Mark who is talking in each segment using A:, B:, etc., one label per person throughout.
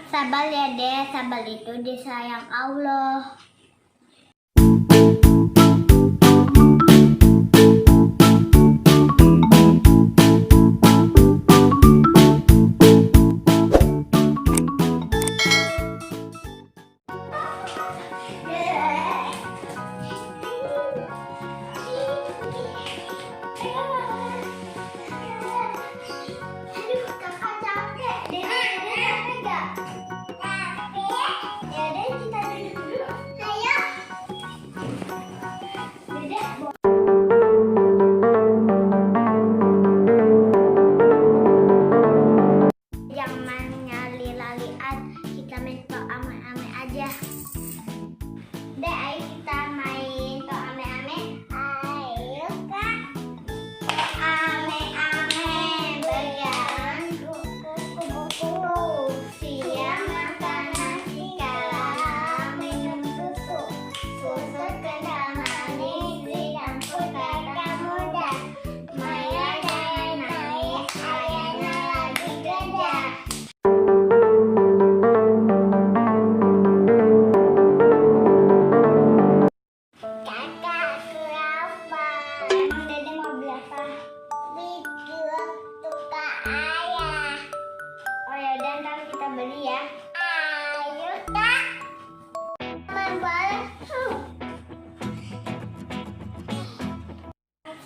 A: Sabar ya deh, sabar itu disayang Allah.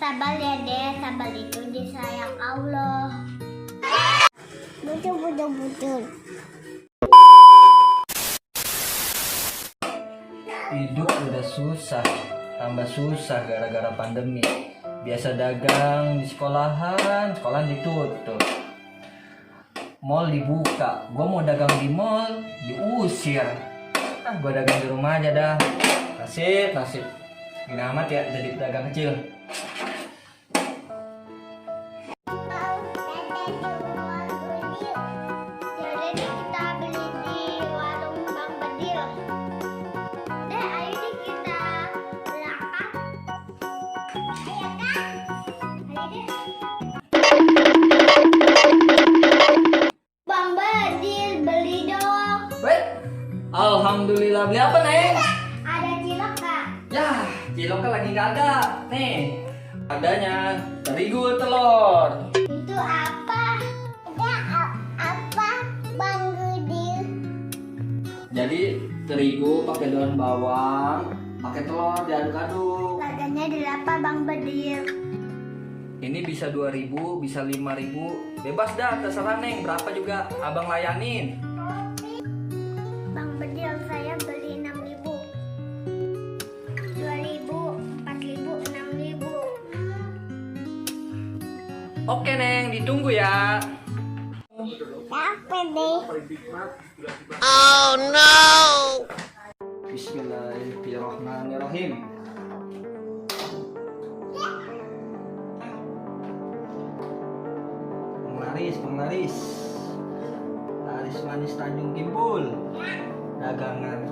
A: Sabar ya deh, sabar itu disayang Allah. Betul.
B: Hidup udah susah, tambah susah gara-gara pandemi. Biasa dagang di sekolahan ditutup. Mall dibuka, gua mau dagang di mall diusir. Gua dagang di rumah aja dah. Nasib. Gini amat ya jadi dagang kecil. Alhamdulillah, beli apa Neng?
A: Ada cilok Kak.
B: Ya, ciloknya lagi nggak ada. Nih, adanya terigu telur.
A: Itu apa? Apa Bang Gudil?
B: Jadi terigu pakai daun bawang, pakai telur diaduk-aduk.
A: Harganya berapa Bang Bedil?
B: Ini bisa 2.000, bisa 5.000. Bebas dah, terserah Neng, berapa juga abang layanin.
A: Bang Bedil, saya beli 6.000. 2.000, 4.000, 6.000.
B: Oke Neng, ditunggu ya.
A: Apa deh?
C: Oh no!
B: Bismillahirrahmanirrahim. Penglaris. Laris manis Tanjung Kimpul. Dagangan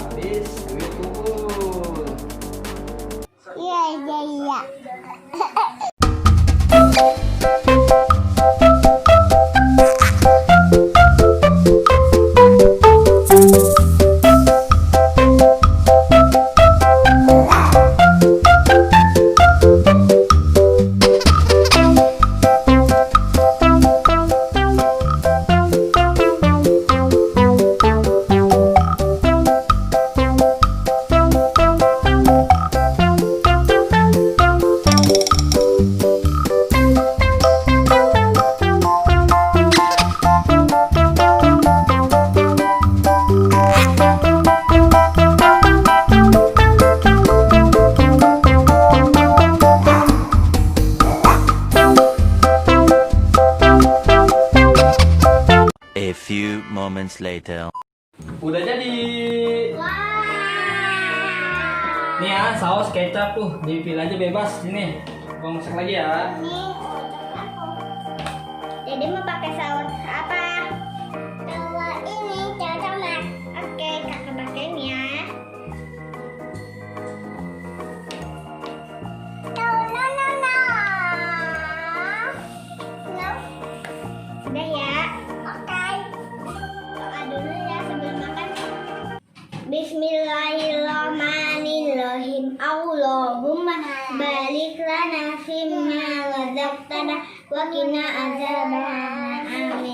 B: habis, duit kumpul.
A: Iya.
C: A few moments later.
B: Udah jadi.
A: Wah.
B: Nih ya, saus kecap tuh, dipilih aja bebas. Ini, gua masak lagi ya.
A: Jadi mau pakai saus apa? Saus ini, saus tomat. Oke, kakak pakein ya. No. Udah ya. Oke. Aduk. hasana wa qina azabannar. Amin.